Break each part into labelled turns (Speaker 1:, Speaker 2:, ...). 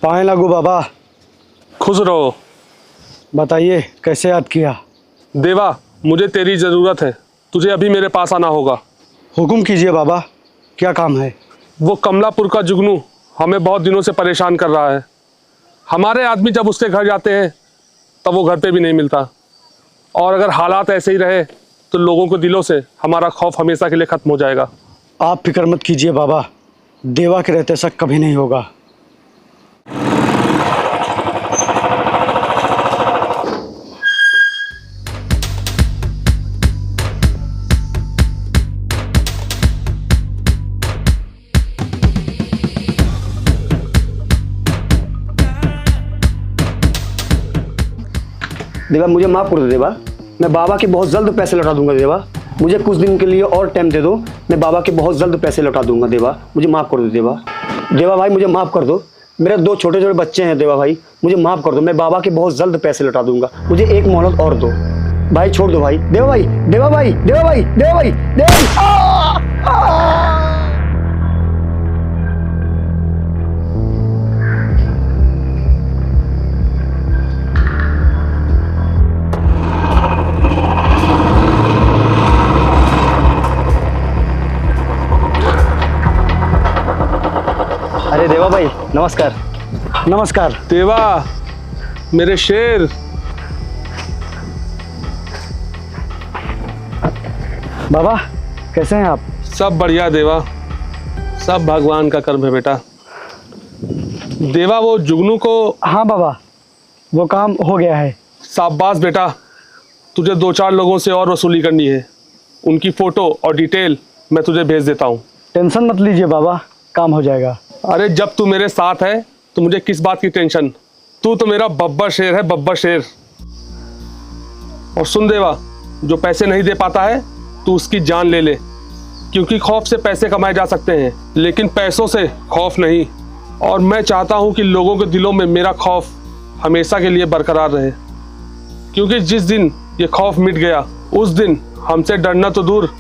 Speaker 1: पाए लागू बाबा।
Speaker 2: खुश रहो।
Speaker 1: बताइए कैसे याद किया?
Speaker 2: देवा, मुझे तेरी ज़रूरत है। तुझे अभी मेरे पास आना होगा।
Speaker 1: हुक्म कीजिए बाबा, क्या काम है?
Speaker 2: वो कमलापुर का जुगनू हमें बहुत दिनों से परेशान कर रहा है। हमारे आदमी जब उसके घर जाते हैं तब वो घर पे भी नहीं मिलता, और अगर हालात ऐसे ही रहे तो लोगों के दिलों से हमारा खौफ हमेशा के लिए ख़त्म हो जाएगा।
Speaker 1: आप फिक्र मत कीजिए बाबा, देवा के रहते शक कभी नहीं होगा।
Speaker 3: देवा मुझे माफ़ कर दो देवा, मैं बाबा के बहुत जल्द पैसे लौटा दूंगा देवा। मुझे कुछ दिन के लिए और टाइम दे दो, मैं बाबा के बहुत जल्द पैसे लौटा दूंगा देवा। मुझे माफ़ कर दो देवा। देवा भाई मुझे माफ़ कर दो, मेरे 2 छोटे छोटे बच्चे हैं देवा भाई, मुझे माफ़ कर दो। मैं बाबा के बहुत जल्द पैसे लौटा दूंगा, मुझे एक मोहलत और दो भाई, छोड़ दो भाई। देवा भाई, देवा भाई, देवा भाई, देवा भाई, देवा भाई। अरे देवा भाई नमस्कार।
Speaker 1: नमस्कार।
Speaker 2: देवा मेरे शेर।
Speaker 1: बाबा कैसे हैं आप?
Speaker 2: सब बढ़िया देवा, सब भगवान का कर्म है बेटा। देवा वो जुगनू को।
Speaker 1: हाँ बाबा, वो काम हो गया है।
Speaker 2: शाबाश बेटा, तुझे 2-4 लोगों से और वसूली करनी है। उनकी फ़ोटो और डिटेल मैं तुझे भेज देता हूँ।
Speaker 1: टेंशन मत लीजिए बाबा, काम हो जाएगा।
Speaker 2: अरे जब तू मेरे साथ है तो मुझे किस बात की टेंशन। तू तो मेरा बब्बर शेर है, बब्बर शेर। और सुन देवा, जो पैसे नहीं दे पाता है तू उसकी जान ले ले, क्योंकि खौफ से पैसे कमाए जा सकते हैं लेकिन पैसों से खौफ नहीं। और मैं चाहता हूं कि लोगों के दिलों में मेरा खौफ हमेशा के लिए बरकरार रहे, क्योंकि जिस दिन ये खौफ मिट गया उस दिन हमसे डरना तो दूर,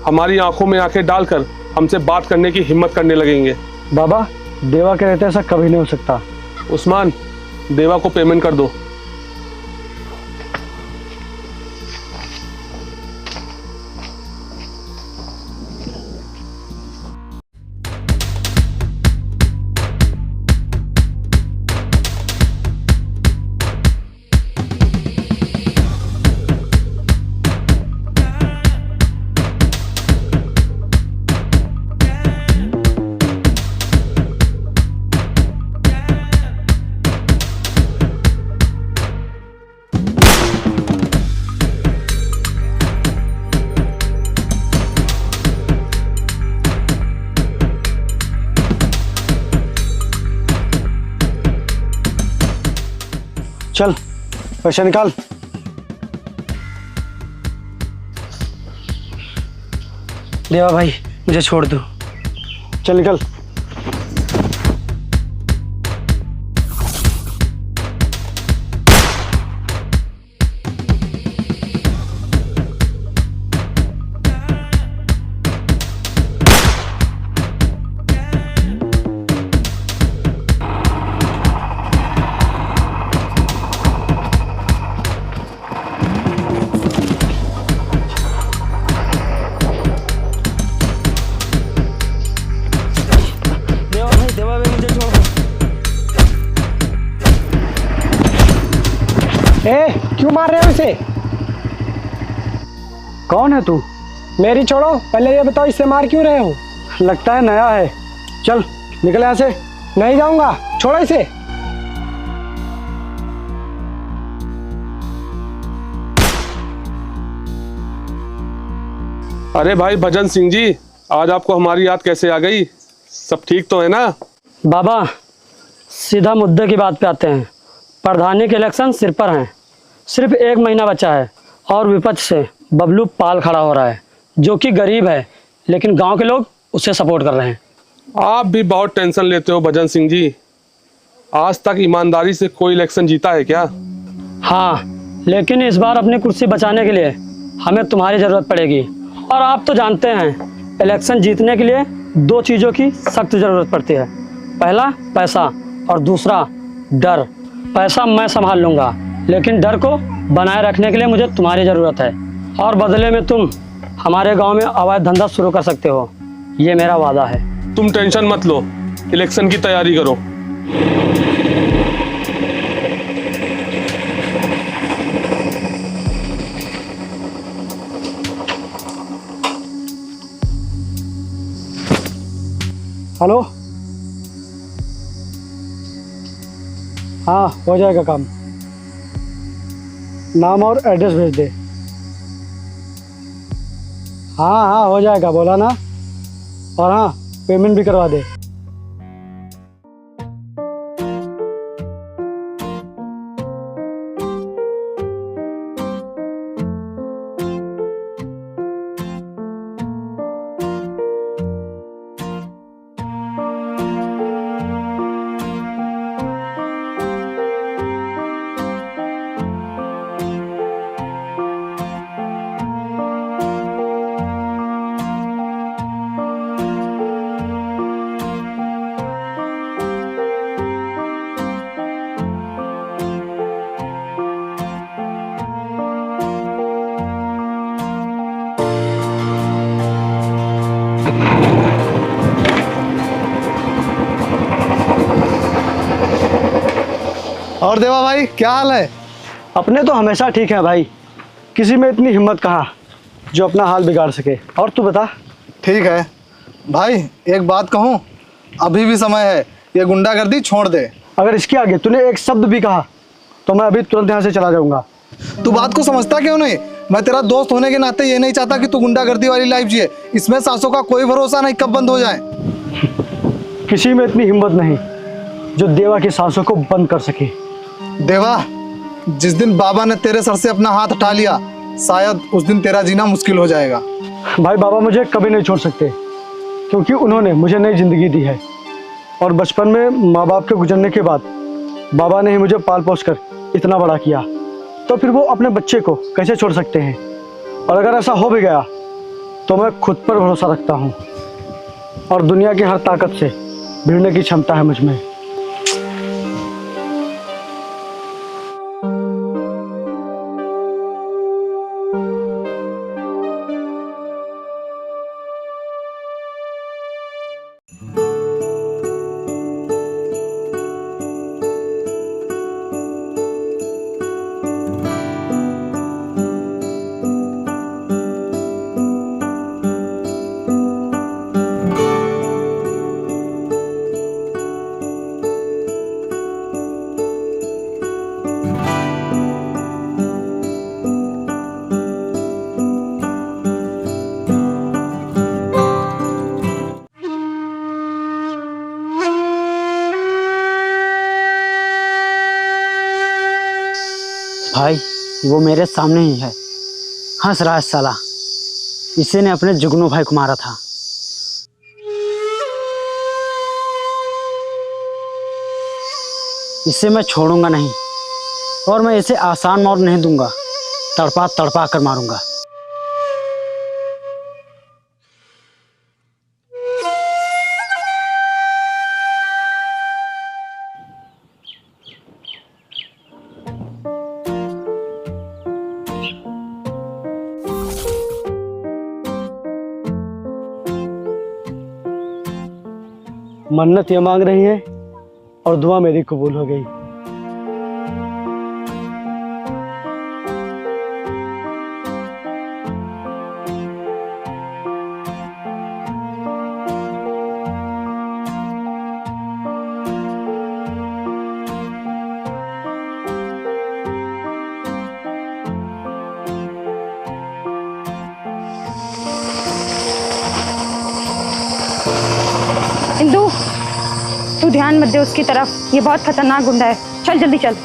Speaker 2: हमारी आंखों में आंखें डालकर हमसे बात करने की हिम्मत करने लगेंगे।
Speaker 1: बाबा देवा के रहते ऐसा कभी नहीं हो सकता।
Speaker 2: उस्मान, देवा को पेमेंट कर दो।
Speaker 1: चल पैसा निकाल।
Speaker 3: देवा भाई मुझे छोड़ दो।
Speaker 1: चल निकल।
Speaker 4: ए, क्यों मार रहे हो इसे?
Speaker 1: कौन है तू?
Speaker 4: मेरी छोड़ो, पहले ये बताओ इसे मार क्यों रहे हो?
Speaker 1: लगता है नया है। चल निकल यहाँ से।
Speaker 4: नहीं जाऊंगा, छोड़ो इसे।
Speaker 2: अरे भाई भजन सिंह जी, आज आपको हमारी याद कैसे आ गई? सब ठीक तो है ना?
Speaker 5: बाबा सीधा मुद्दे की बात पे आते हैं। प्रधानी के इलेक्शन सिर पर हैं, सिर्फ 1 महीना बचा है और विपक्ष से बबलू पाल खड़ा हो रहा है, जो कि गरीब है लेकिन गांव के लोग उसे सपोर्ट कर रहे हैं।
Speaker 2: आप भी बहुत टेंशन लेते हो भजन सिंह जी। आज तक ईमानदारी से कोई इलेक्शन जीता है क्या?
Speaker 5: हाँ, लेकिन इस बार अपनी कुर्सी बचाने के लिए हमें तुम्हारी ज़रूरत पड़ेगी। और आप तो जानते हैं इलेक्शन जीतने के लिए 2 चीज़ों की सख्त ज़रूरत पड़ती है, पहला पैसा और दूसरा डर। पैसा मैं संभाल लूँगा, लेकिन डर को बनाए रखने के लिए मुझे तुम्हारी ज़रूरत है, और बदले में तुम हमारे गांव में अवैध धंधा शुरू कर सकते हो। ये मेरा वादा है।
Speaker 2: तुम टेंशन मत लो, इलेक्शन की तैयारी करो।
Speaker 1: हेलो, हाँ हो जाएगा काम। नाम और एड्रेस भेज दे। हाँ हाँ हो जाएगा, बोला ना। और हाँ, पेमेंट भी करवा दे।
Speaker 6: और देवा भाई क्या हाल है?
Speaker 1: अपने तो हमेशा ठीक है भाई, किसी में इतनी हिम्मत कहाँ जो अपना हाल बिगाड़ सके। और तू बता।
Speaker 6: ठीक है भाई, एक बात कहूँ, अभी भी समय है, ये गुंडागर्दी छोड़ दे।
Speaker 1: अगर इसके आगे तूने एक शब्द भी कहा तो मैं अभी तुरंत यहाँ से चला जाऊंगा।
Speaker 6: तू बात को समझता क्यों नहीं? मैं तेरा दोस्त होने के नाते ये नहीं चाहता कि तू गुंडागर्दी वाली लाइफ जिए। इसमें सांसों का कोई भरोसा नहीं कब बंद हो जाए।
Speaker 1: किसी में इतनी हिम्मत नहीं जो देवा की सांसों को बंद कर सके।
Speaker 6: देवा, जिस दिन बाबा ने तेरे सर से अपना हाथ हटा लिया, शायद उस दिन तेरा जीना मुश्किल हो जाएगा।
Speaker 1: भाई बाबा मुझे कभी नहीं छोड़ सकते, क्योंकि उन्होंने मुझे नई जिंदगी दी है। और बचपन में माँ बाप के गुजरने के बाद बाबा ने ही मुझे पाल पोस कर इतना बड़ा किया, तो फिर वो अपने बच्चे को कैसे छोड़ सकते हैं। और अगर ऐसा हो भी गया तो मैं खुद पर भरोसा रखता हूँ, और दुनिया की हर ताकत से भिड़ने की क्षमता है मुझ में।
Speaker 7: भाई वो मेरे सामने ही है, हंस रहा है साला। इसी ने अपने जुगनू भाई को मारा था। इसे मैं छोड़ूंगा नहीं, और मैं इसे आसान मौत नहीं दूंगा, तड़पा तड़पा कर मारूंगा।
Speaker 1: मन्नत ये मांग रही है और दुआ मेरी कबूल हो गई।
Speaker 8: इंदु, तू ध्यान मत दे उसकी तरफ, ये बहुत खतरनाक गुंडा है। चल जल्दी चल।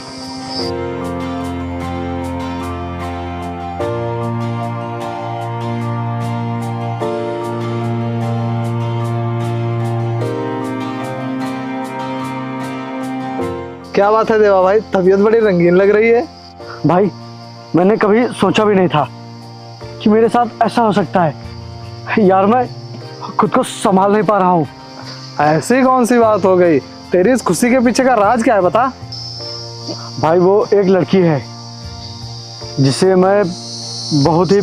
Speaker 6: क्या बात है देवा भाई, तबीयत बड़ी रंगीन लग रही है।
Speaker 1: भाई मैंने कभी सोचा भी नहीं था कि मेरे साथ ऐसा हो सकता है। यार मैं खुद को संभाल नहीं पा रहा हूँ।
Speaker 6: ऐसी कौन सी बात हो गई? तेरी इस खुशी के पीछे का राज क्या है, बता।
Speaker 1: भाई वो एक लड़की है जिसे मैं बहुत ही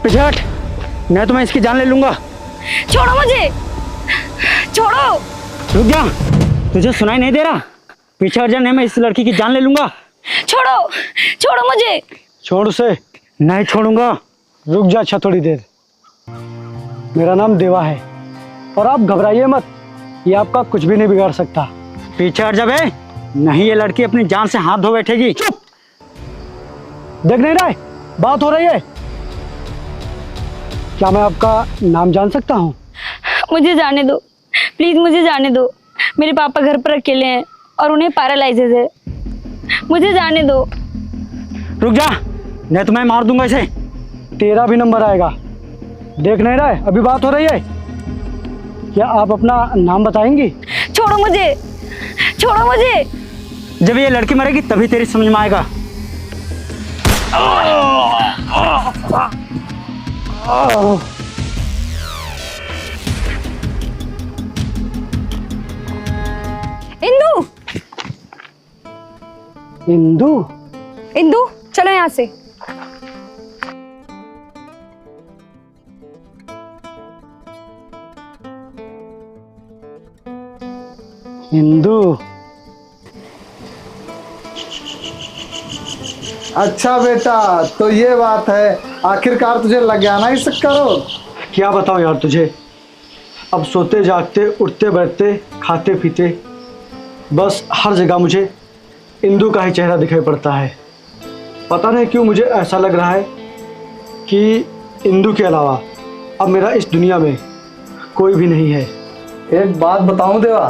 Speaker 7: पीछे हट, नहीं तो मैं इसकी जान ले लूंगा।
Speaker 8: छोड़ो मुझे, छोड़ो।
Speaker 7: रुक जा, तुझे सुनाई नहीं दे रहा? पीछे हट जा, नहीं मैं इस लड़की की जान ले लूंगा।
Speaker 8: छोड़ो, छोड़ो मुझे।
Speaker 1: छोड़ उसे।
Speaker 7: नहीं छोड़ूंगा।
Speaker 1: रुक जा अच्छा थोड़ी देर। मेरा नाम देवा है और आप घबराइए मत, ये आपका कुछ भी नहीं बिगाड़ सकता।
Speaker 7: पीछे हट जा बे, नहीं ये लड़की अपनी जान से हाथ धो बैठेगी।
Speaker 1: चुप, देख नहीं रहा है बात हो रही है। क्या मैं आपका नाम जान सकता हूँ?
Speaker 8: मुझे जाने दो, प्लीज मुझे जाने दो। मेरे पापा घर पर अकेले हैं और उन्हें पैरालाइसिस है। मुझे जाने दो।
Speaker 7: रुक जा, नहीं तो मैं मार दूंगा इसे।
Speaker 1: तेरा भी नंबर आएगा। देख नहीं रहा है अभी बात हो रही है। क्या आप अपना नाम बताएंगी?
Speaker 8: छोड़ो मुझे, छोड़ो मुझे।
Speaker 7: जब ये लड़की मरेगी तभी तेरी समझ में आएगा।
Speaker 8: इंदु,
Speaker 1: इंदु,
Speaker 8: इंदु चलो यहाँ से।
Speaker 1: इंदु,
Speaker 6: अच्छा बेटा, तो ये बात है, आखिरकार तुझे लग गया ना इस चक्कर।
Speaker 1: क्या बताऊं यार तुझे। अब सोते जागते उठते बैठते खाते पीते बस हर जगह मुझे इंदु का ही चेहरा दिखाई पड़ता है। पता नहीं क्यों मुझे ऐसा लग रहा है कि इंदु के अलावा अब मेरा इस दुनिया में कोई भी नहीं है।
Speaker 6: एक बात बताऊं देवा,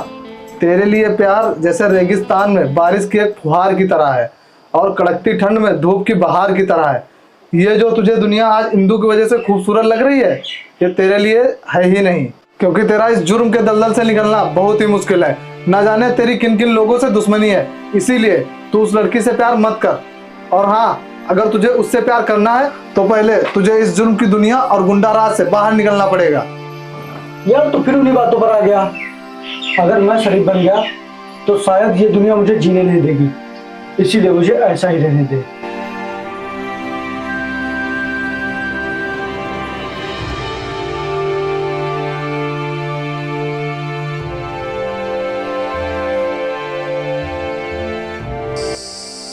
Speaker 6: तेरे लिए प्यार जैसे रेगिस्तान में बारिश की एक फुहार की तरह है और कड़कती ठंड में धूप की बहार की तरह है। ये जो तुझे दुनिया आज इंदु की वजह से खूबसूरत लग रही है, ये तेरे लिए है ही नहीं, क्योंकि तेरा इस जुर्म के दलदल से निकलना बहुत ही मुश्किल है। न जाने तेरी किन किन लोगों से दुश्मनी है, इसीलिए तू उस लड़की से प्यार मत कर। और हाँ, अगर तुझे उससे प्यार करना है तो पहले तुझे इस जुर्म की दुनिया और गुंडा राज से बाहर निकलना पड़ेगा।
Speaker 1: यार तो फिर उन्हीं बातों पर आ गया। अगर मैं शरीफ बन गया तो शायद ये दुनिया मुझे जीने नहीं देगी, इसीलिए मुझे ऐसा ही रहने दे।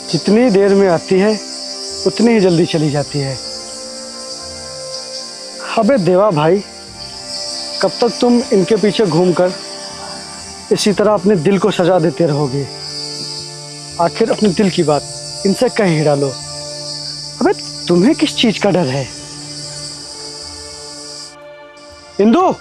Speaker 1: जितनी देर में आती है उतनी ही जल्दी चली जाती है। अबे देवा भाई, कब तक तुम इनके पीछे घूमकर इसी तरह अपने दिल को सजा देते रहोगे? आखिर अपने दिल की बात इनसे कहीं ही डालो। अबे तुम्हें किस चीज का डर है? इंदु,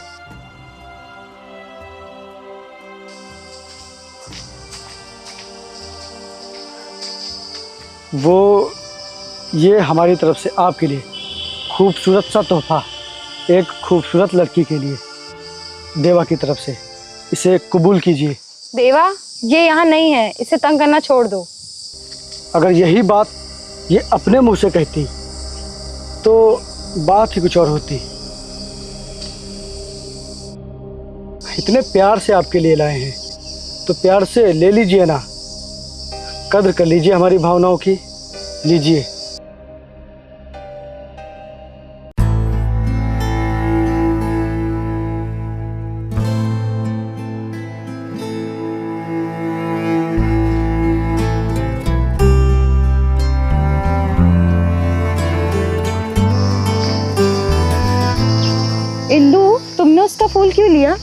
Speaker 1: वो ये हमारी तरफ से आपके लिए खूबसूरत सा तोहफा, एक खूबसूरत लड़की के लिए देवा की तरफ से, इसे कबूल कीजिए।
Speaker 8: देवा, ये यहाँ नहीं है, इसे तंग करना छोड़ दो।
Speaker 1: अगर यही बात ये अपने मुंह से कहती तो बात ही कुछ और होती। इतने प्यार से आपके लिए लाए हैं तो प्यार से ले लीजिए ना, कद्र कर लीजिए हमारी भावनाओं की। लीजिए।
Speaker 8: उसका फूल क्यों लिया?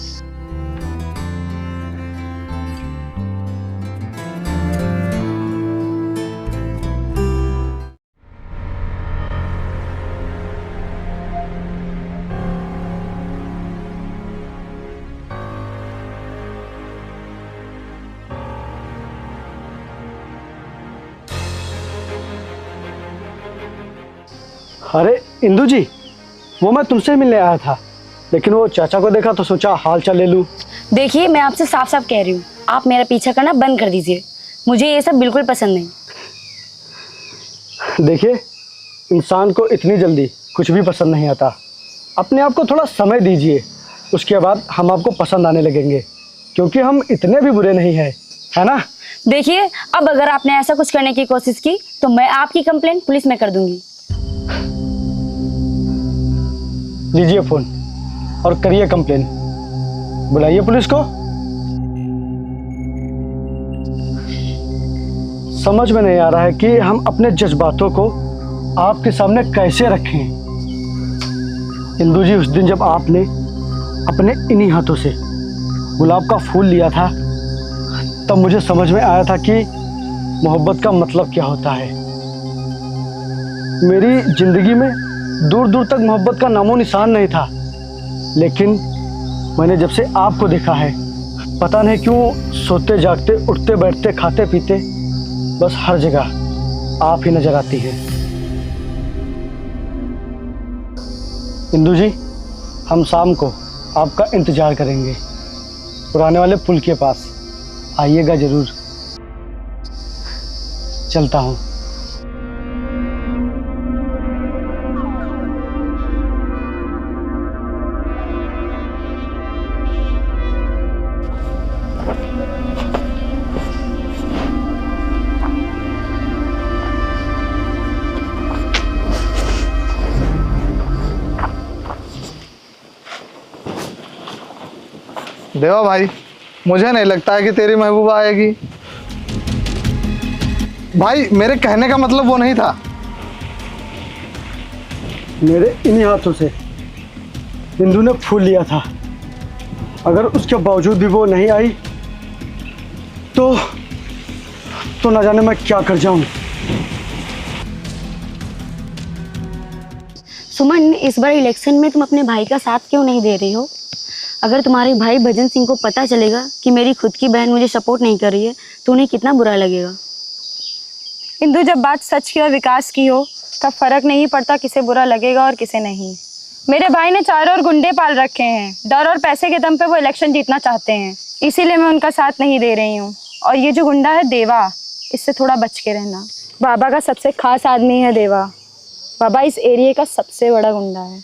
Speaker 1: अरे इंदू जी, वो मैं तुमसे मिलने आया था, लेकिन वो चाचा को देखा तो सोचा हाल चाल ले लूँ।
Speaker 8: देखिए, मैं आपसे साफ साफ कह रही हूँ, आप मेरा पीछा करना बंद कर दीजिए। मुझे ये सब बिल्कुल पसंद नहीं।
Speaker 1: देखिए, इंसान को इतनी जल्दी कुछ भी पसंद नहीं आता। अपने आप को थोड़ा समय दीजिए, उसके बाद हम आपको पसंद आने लगेंगे, क्योंकि हम इतने भी बुरे नहीं हैं, है ना?
Speaker 8: देखिए, अब अगर आपने ऐसा कुछ करने की कोशिश की तो मैं आपकी कंप्लेंट पुलिस में कर दूंगी।
Speaker 1: लीजिए फ़ोन और करिए कंप्लेन। बुलाइए पुलिस को। समझ में नहीं आ रहा है कि हम अपने जज्बातों को आपके सामने कैसे रखें। इंदू जी, उस दिन जब आपने अपने इन्हीं हाथों से गुलाब का फूल लिया था, तब मुझे समझ में आया था कि मोहब्बत का मतलब क्या होता है। मेरी ज़िंदगी में दूर दूर तक मोहब्बत का नामो निशान नहीं था, लेकिन मैंने जब से आपको देखा है, पता नहीं क्यों सोते जागते, उठते बैठते, खाते पीते, बस हर जगह आप ही नजर आती है। इंदू जी, हम शाम को आपका इंतज़ार करेंगे पुराने वाले पुल के पास। आइएगा ज़रूर। चलता हूँ।
Speaker 6: देवा भाई, मुझे नहीं लगता है कि तेरी महबूबा आएगी। भाई, मेरे कहने का मतलब वो नहीं था।
Speaker 1: मेरे इन्हीं हाथों से इंदू ने फूल लिया था। अगर उसके बावजूद भी वो नहीं आई तो ना जाने मैं क्या कर जाऊं।
Speaker 8: सुमन, इस बार इलेक्शन में तुम अपने भाई का साथ क्यों नहीं दे रही हो? अगर तुम्हारे भाई भजन सिंह को पता चलेगा कि मेरी खुद की बहन मुझे सपोर्ट नहीं कर रही है तो उन्हें कितना बुरा लगेगा।
Speaker 9: इंदु, जब बात सच की और विकास की हो तब फर्क नहीं पड़ता किसे बुरा लगेगा और किसे नहीं। मेरे भाई ने चारों ओर गुंडे पाल रखे हैं। डर और पैसे के दम पे वो इलेक्शन जीतना चाहते हैं, इसीलिए मैं उनका साथ नहीं दे रही हूँ। और ये जो गुंडा है देवा, इससे थोड़ा बच के रहना। बाबा का सबसे खास आदमी है देवा। बाबा इस एरिया का सबसे बड़ा गुंडा है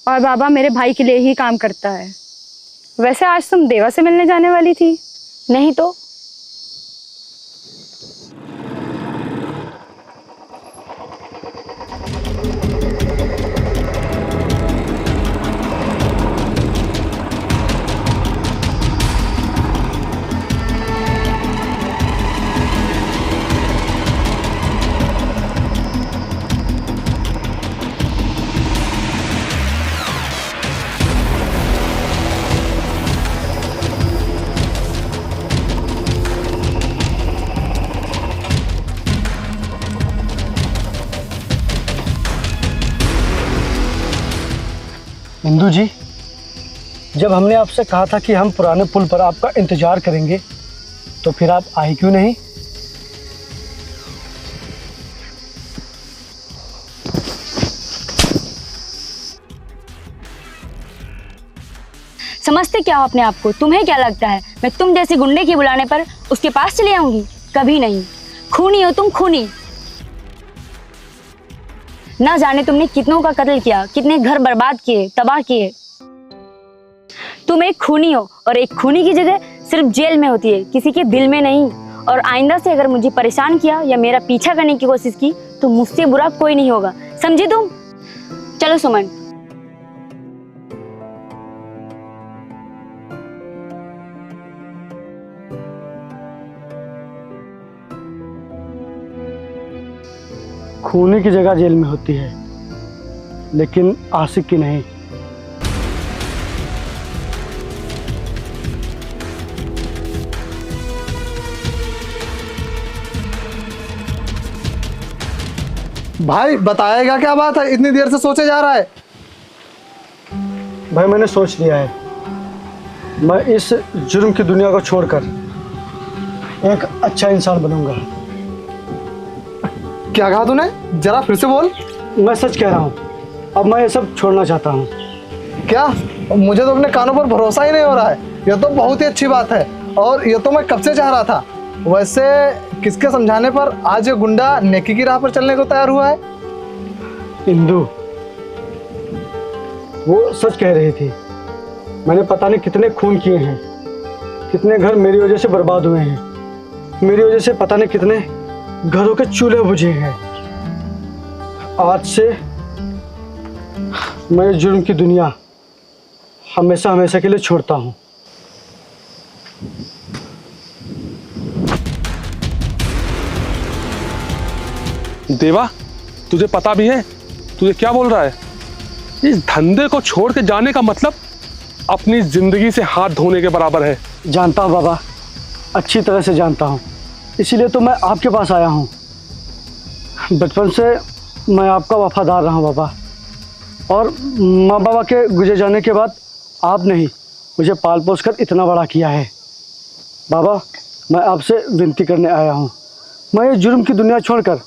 Speaker 9: और बाबा मेरे भाई के लिए ही काम करता है। वैसे आज तुम देवा से मिलने जाने वाली थी?
Speaker 8: नहीं तो।
Speaker 1: इंदू जी, जब हमने आपसे कहा था कि हम पुराने पुल पर आपका इंतजार करेंगे, तो फिर आप आई क्यों नहीं?
Speaker 8: समझते क्या हो अपने आप को? तुम्हें क्या लगता है मैं तुम जैसी गुंडे के बुलाने पर उसके पास चली आऊंगी? कभी नहीं। खूनी हो तुम, खूनी। ना जाने तुमने कितनों का कत्ल किया, कितने घर बर्बाद किए, तबाह किए। तुम एक खूनी हो और एक खूनी की जगह सिर्फ जेल में होती है, किसी के दिल में नहीं। और आइंदा से अगर मुझे परेशान किया या मेरा पीछा करने की कोशिश की तो मुझसे बुरा कोई नहीं होगा, समझी तुम? चलो सुमन।
Speaker 1: खूनी की जगह जेल में होती है, लेकिन आशिक की नहीं।
Speaker 6: भाई बताएगा क्या बात है, इतनी देर से सोचे जा रहा है।
Speaker 1: भाई मैंने सोच लिया है, मैं इस जुर्म की दुनिया को छोड़कर एक अच्छा इंसान बनूंगा।
Speaker 6: क्या कहा तूने, जरा फिर से बोल।
Speaker 1: मैं सच कह रहा हूँ, अब मैं ये सब छोड़ना चाहता हूँ।
Speaker 6: क्या? मुझे तो अपने कानों पर भरोसा ही नहीं हो रहा है। यह तो बहुत ही अच्छी बात है और ये तो मैं कब से चाह रहा था। वैसे किसके समझाने पर आज ये गुंडा नेकी की राह पर चलने को तैयार हुआ है?
Speaker 1: इंदु, वो सच कह रही थी। मैंने पता नहीं कितने खून किए हैं, कितने घर मेरी वजह से बर्बाद हुए हैं, मेरी वजह से पता नहीं कितने घरों के चूल्हे बुझे हैं। आज से मैं जुर्म की दुनिया हमेशा हमेशा के लिए छोड़ता हूँ।
Speaker 2: देवा, तुझे पता भी है तुझे क्या बोल रहा है? इस धंधे को छोड़ के जाने का मतलब अपनी जिंदगी से हाथ धोने के बराबर है।
Speaker 1: जानता हूँ बाबा, अच्छी तरह से जानता हूँ, इसीलिए तो मैं आपके पास आया हूँ। बचपन से मैं आपका वफादार रहा हूँ बाबा, और माँ बाबा के गुजर जाने के बाद आपने ही मुझे पाल पोस कर इतना बड़ा किया है। बाबा, मैं आपसे विनती करने आया हूँ, मैं ये जुर्म की दुनिया छोड़कर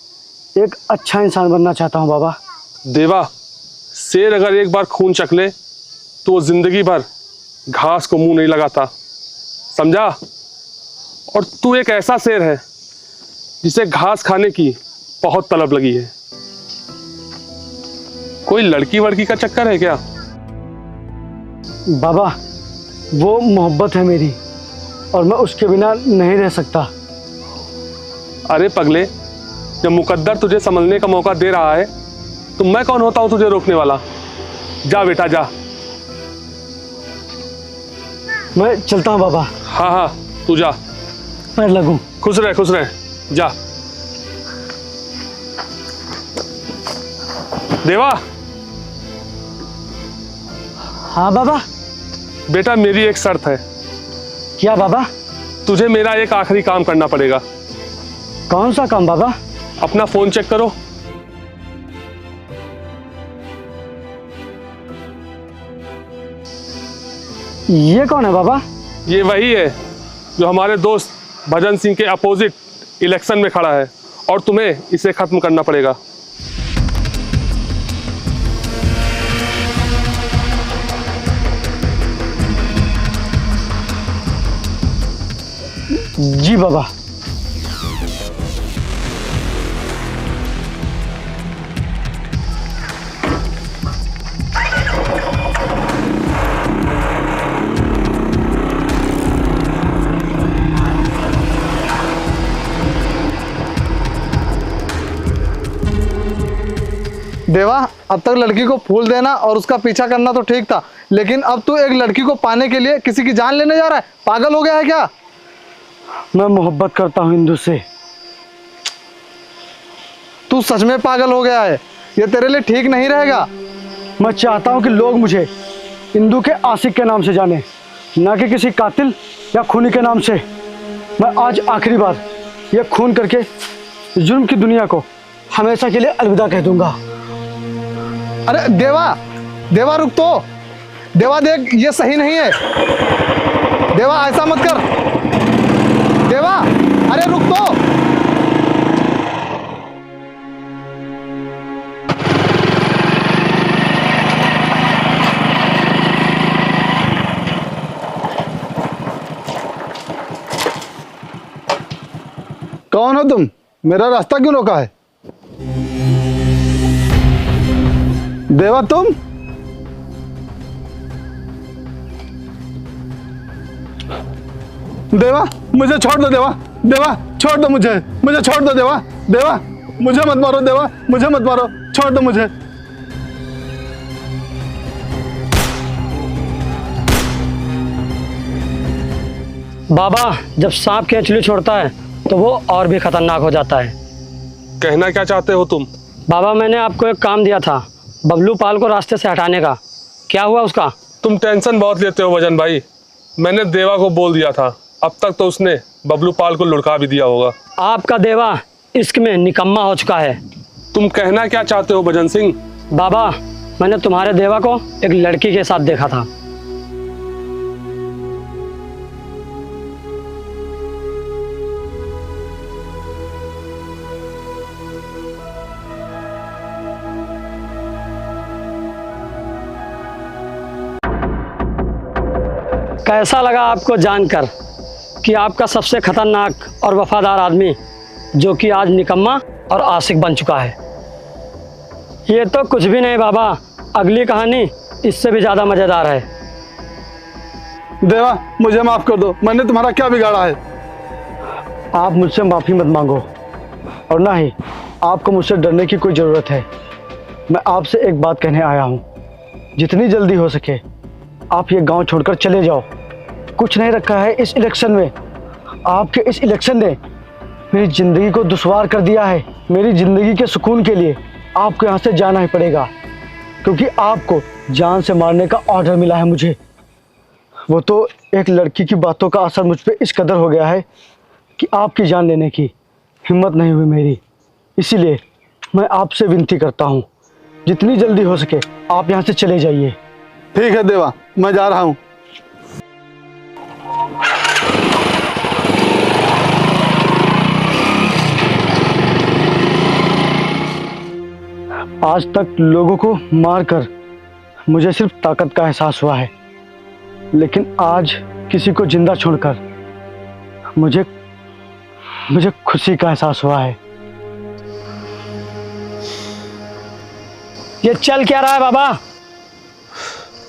Speaker 1: एक अच्छा इंसान बनना चाहता हूँ बाबा।
Speaker 2: देवा, शेर अगर एक बार खून चख ले तो वो जिंदगी भर घास को मुंह नहीं लगाता, समझा? और तू एक ऐसा शेर है जिसे घास खाने की बहुत तलब लगी है। कोई लड़की वड़की का चक्कर है क्या?
Speaker 1: बाबा, वो मोहब्बत है मेरी और मैं उसके बिना नहीं रह सकता।
Speaker 2: अरे पगले, जब मुकद्दर तुझे समझने का मौका दे रहा है तो मैं कौन होता हूं तुझे रोकने वाला? जा बेटा जा।
Speaker 1: मैं चलता हूँ बाबा।
Speaker 2: हाँ हाँ, तू जा।
Speaker 1: पैर लगूं।
Speaker 2: खुश रह, जा। देवा।
Speaker 1: हाँ बाबा।
Speaker 2: बेटा, मेरी एक शर्त है।
Speaker 1: क्या बाबा?
Speaker 2: तुझे मेरा एक आखिरी काम करना पड़ेगा।
Speaker 1: कौन सा काम बाबा?
Speaker 2: अपना फोन चेक करो।
Speaker 1: ये कौन है बाबा?
Speaker 2: ये वही है जो हमारे दोस्त भजन सिंह के अपोजिट इलेक्शन में खड़ा है और तुम्हें इसे खत्म करना पड़ेगा।
Speaker 1: जी बाबा।
Speaker 6: देवा, अब तक लड़की को फूल देना और उसका पीछा करना तो ठीक था, लेकिन अब तू एक लड़की को पाने के लिए किसी की जान लेने जा रहा है। पागल हो गया है क्या?
Speaker 1: मैं मोहब्बत करता हूँ इंदु से।
Speaker 6: तू सच में पागल हो गया है, ये तेरे लिए ठीक नहीं रहेगा।
Speaker 1: मैं चाहता हूँ कि लोग मुझे इंदु के आशिक के नाम से जाने, ना कि किसी कातिल या खूनी के नाम से। मैं आज आखिरी बार ये खून करके जुर्म की दुनिया को हमेशा के लिए अलविदा कह दूंगा।
Speaker 6: अरे देवा, देवा रुक तो। देवा देख, ये सही नहीं है। देवा ऐसा मत कर। देवा, अरे रुक तो। कौन हो तुम? मेरा रास्ता क्यों रोका है? देवा तुम? देवा, मुझे छोड़ दो। देवा, देवा छोड़ दो मुझे छोड़ दो। देवा, देवा मुझे मत मारो। देवा, मुझे मत मारो, छोड़ दो मुझे।
Speaker 5: बाबा, जब सांप केंचुली छोड़ता है तो वो और भी खतरनाक हो जाता है।
Speaker 2: कहना क्या चाहते हो तुम?
Speaker 5: बाबा, मैंने आपको एक काम दिया था बबलू पाल को रास्ते से हटाने का, क्या हुआ उसका?
Speaker 2: तुम टेंशन बहुत लेते हो भजन भाई। मैंने देवा को बोल दिया था, अब तक तो उसने बबलू पाल को लुढ़का भी दिया होगा।
Speaker 5: आपका देवा इश्क में निकम्मा हो चुका है।
Speaker 2: तुम कहना क्या चाहते हो भजन सिंह?
Speaker 5: बाबा, मैंने तुम्हारे देवा को एक लड़की के साथ देखा था। कैसा लगा आपको जानकर कि आपका सबसे खतरनाक और वफादार आदमी जो कि आज निकम्मा और आशिक बन चुका है? ये तो कुछ भी नहीं बाबा, अगली कहानी इससे भी ज़्यादा मज़ेदार है।
Speaker 6: देवा, मुझे माफ कर दो, मैंने तुम्हारा क्या बिगाड़ा है?
Speaker 1: आप मुझसे माफ़ी मत मांगो और ना ही आपको मुझसे डरने की कोई ज़रूरत है। मैं आपसे एक बात कहने आया हूँ, जितनी जल्दी हो सके आप ये गांव छोड़कर चले जाओ। कुछ नहीं रखा है इस इलेक्शन में। आपके इस इलेक्शन ने मेरी ज़िंदगी को दुश्वार कर दिया है। मेरी ज़िंदगी के सुकून के लिए आपको यहाँ से जाना ही पड़ेगा, क्योंकि आपको जान से मारने का ऑर्डर मिला है मुझे। वो तो एक लड़की की बातों का असर मुझ पे इस कदर हो गया है कि आपकी जान लेने की हिम्मत नहीं हुई मेरी। इसीलिए मैं आपसे विनती करता हूँ, जितनी जल्दी हो सके आप यहाँ से चले जाइए।
Speaker 6: ठीक है देवा, मैं जा रहा हूँ।
Speaker 1: आज तक लोगों को मारकर मुझे सिर्फ ताकत का एहसास हुआ है, लेकिन आज किसी को जिंदा छोड़कर मुझे खुशी का एहसास हुआ है।
Speaker 5: ये चल क्या रहा है बाबा?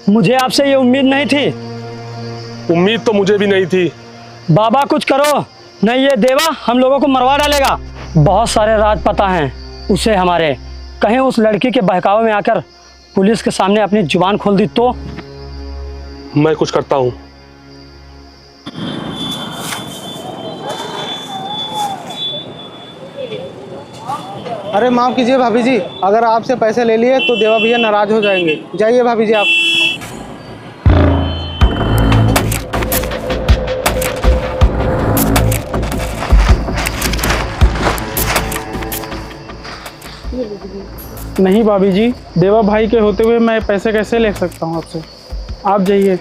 Speaker 5: मुझे आपसे ये उम्मीद नहीं थी।
Speaker 2: उम्मीद तो मुझे भी नहीं थी।
Speaker 5: बाबा कुछ करो, नहीं ये देवा हम लोगों को मरवा डालेगा। बहुत सारे राज पता हैं उसे हमारे, कहीं उस लड़की के बहकावे में आकर पुलिस के सामने अपनी जुबान खोल दी तो?
Speaker 2: मैं कुछ करता हूँ।
Speaker 6: अरे माफ कीजिए भाभी जी, अगर आपसे पैसे ले लिए तो देवा भैया नाराज हो जाएंगे। जाइए भाभी जी आप।
Speaker 4: नहीं भाभी जी, देवा भाई के होते हुए मैं पैसे कैसे ले सकता हूँ आपसे? आप जाइए।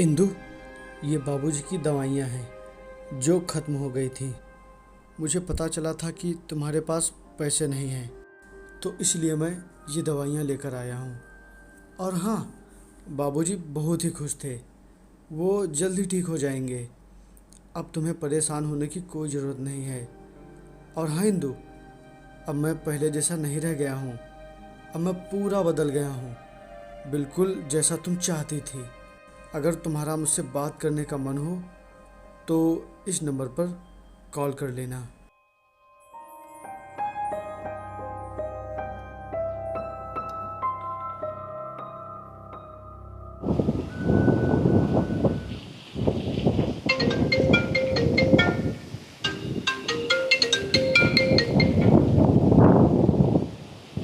Speaker 1: इंदु, ये बाबूजी की दवाइयाँ हैं जो ख़त्म हो गई थी। मुझे पता चला था कि तुम्हारे पास पैसे नहीं हैं, तो इसलिए मैं ये दवाइयाँ लेकर आया हूँ। और हाँ, बाबूजी बहुत ही खुश थे, वो जल्दी ठीक हो जाएंगे। अब तुम्हें परेशान होने की कोई ज़रूरत नहीं है। और हाँ इंदु, अब मैं पहले जैसा नहीं रह गया हूँ, अब मैं पूरा बदल गया हूँ, बिल्कुल जैसा तुम चाहती थी। अगर तुम्हारा मुझसे बात करने का मन हो तो इस नंबर पर कॉल कर लेना।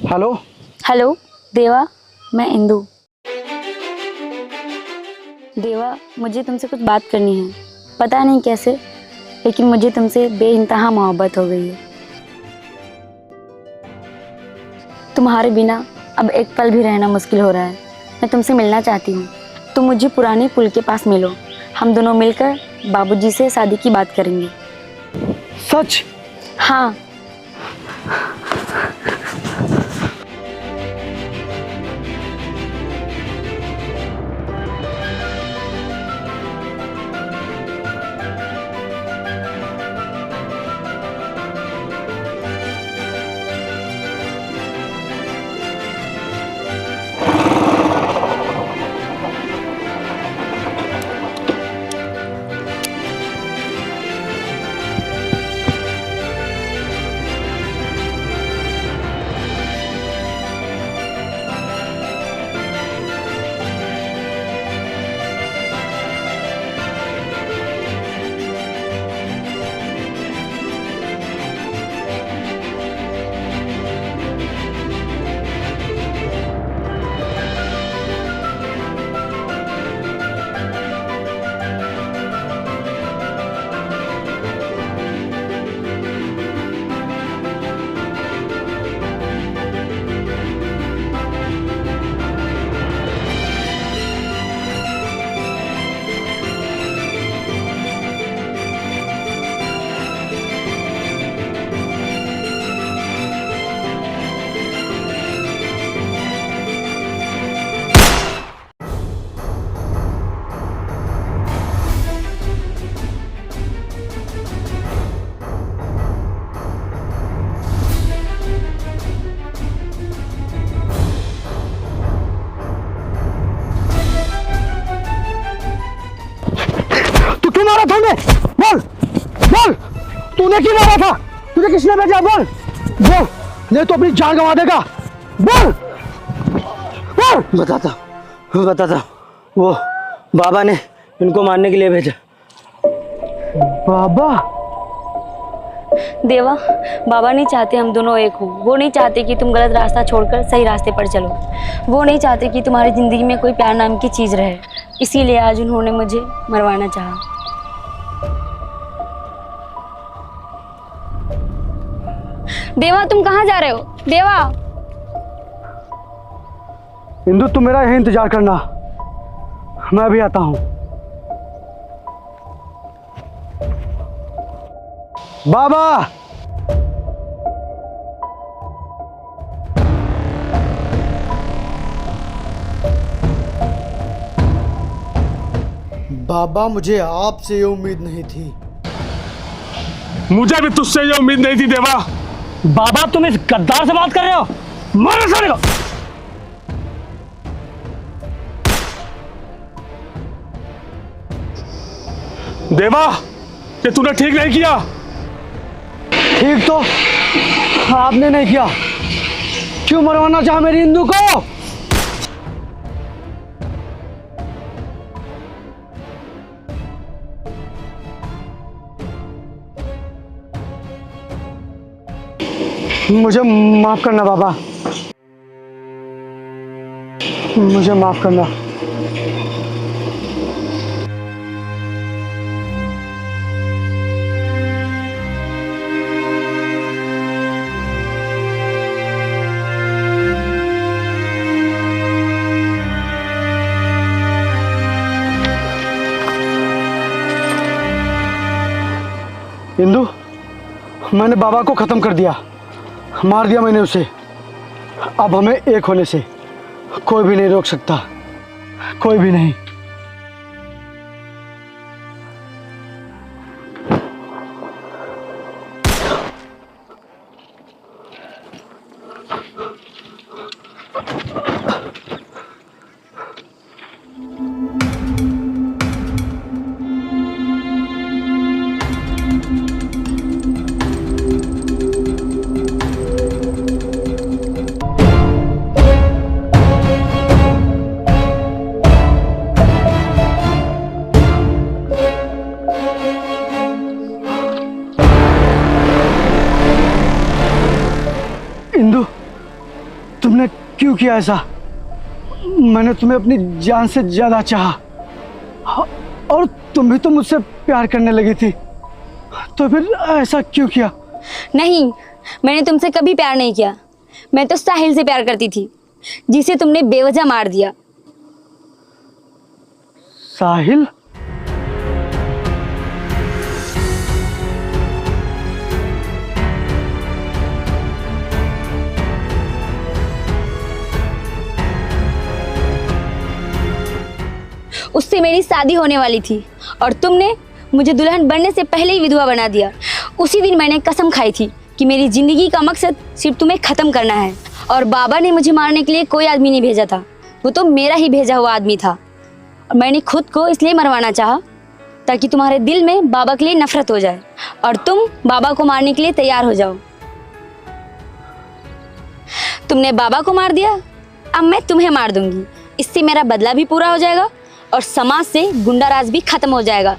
Speaker 1: हेलो
Speaker 8: हेलो देवा, मैं इंदु। देवा, मुझे तुमसे कुछ बात करनी है। पता नहीं कैसे, लेकिन मुझे तुमसे बेइंतहा मोहब्बत हो गई है। तुम्हारे बिना अब एक पल भी रहना मुश्किल हो रहा है। मैं तुमसे मिलना चाहती हूँ। तुम मुझे पुराने पुल के पास मिलो, हम दोनों मिलकर बाबूजी से शादी की बात करेंगे।
Speaker 1: सच?
Speaker 8: हाँ।
Speaker 1: तूने क्यों मारा था? तुझे किसने भेजा? बोल बोल, नहीं तो अपनी जान गंवा देगा। बोल बोल।
Speaker 7: बताता, वो बाबा ने इनको मारने के लिए भेजा।
Speaker 1: बाबा?
Speaker 8: देवा, बाबा नहीं चाहते हम दोनों एक हों। वो नहीं चाहते कि तुम गलत रास्ता छोड़कर सही रास्ते पर चलो। वो नहीं चाहते कि तुम्हारी ज़िंदगी में कोई प्यार नाम की चीज़ रहे। इसीलिए आज उन्होंने मुझे मरवाना चाहा। देवा, तुम कहाँ जा रहे हो? देवा।
Speaker 1: इंदु, तुम मेरा यही इंतजार करना, मैं भी आता हूं। बाबा!
Speaker 10: बाबा, मुझे आपसे ये उम्मीद नहीं थी।
Speaker 2: मुझे भी तुझसे ये उम्मीद नहीं थी देवा।
Speaker 5: बाबा, तुम इस गद्दार से बात कर रहे हो? मारो साले को।
Speaker 2: देवा, ये तूने ठीक नहीं किया।
Speaker 1: ठीक तो आपने नहीं किया। क्यों मरवाना चाहा मेरी इंदु को? मुझे माफ करना बाबा, मुझे माफ करना। इंदु, मैंने बाबा को खत्म कर दिया, मार दिया मैंने उसे। अब हमें एक होने से कोई भी नहीं रोक सकता, कोई भी नहीं। इंदु, तुमने क्यों किया ऐसा? मैंने तुम्हें अपनी जान से ज्यादा चाहा और तुम भी तो मुझसे प्यार करने लगी थी, तो फिर ऐसा क्यों किया?
Speaker 8: नहीं, मैंने तुमसे कभी प्यार नहीं किया। मैं तो साहिल से प्यार करती थी, जिसे तुमने बेवजह मार दिया।
Speaker 1: साहिल?
Speaker 8: उससे मेरी शादी होने वाली थी और तुमने मुझे दुल्हन बनने से पहले ही विधवा बना दिया। उसी दिन मैंने कसम खाई थी कि मेरी ज़िंदगी का मकसद सिर्फ तुम्हें ख़त्म करना है। और बाबा ने मुझे मारने के लिए कोई आदमी नहीं भेजा था, वो तो मेरा ही भेजा हुआ आदमी था। और मैंने खुद को इसलिए मरवाना चाहा ताकि तुम्हारे दिल में बाबा के लिए नफरत हो जाए और तुम बाबा को मारने के लिए तैयार हो जाओ। तुमने बाबा को मार दिया, अब मैं तुम्हें मार दूंगी। इससे मेरा बदला भी पूरा हो जाएगा और समाज से गुंडाराज भी खत्म हो जाएगा।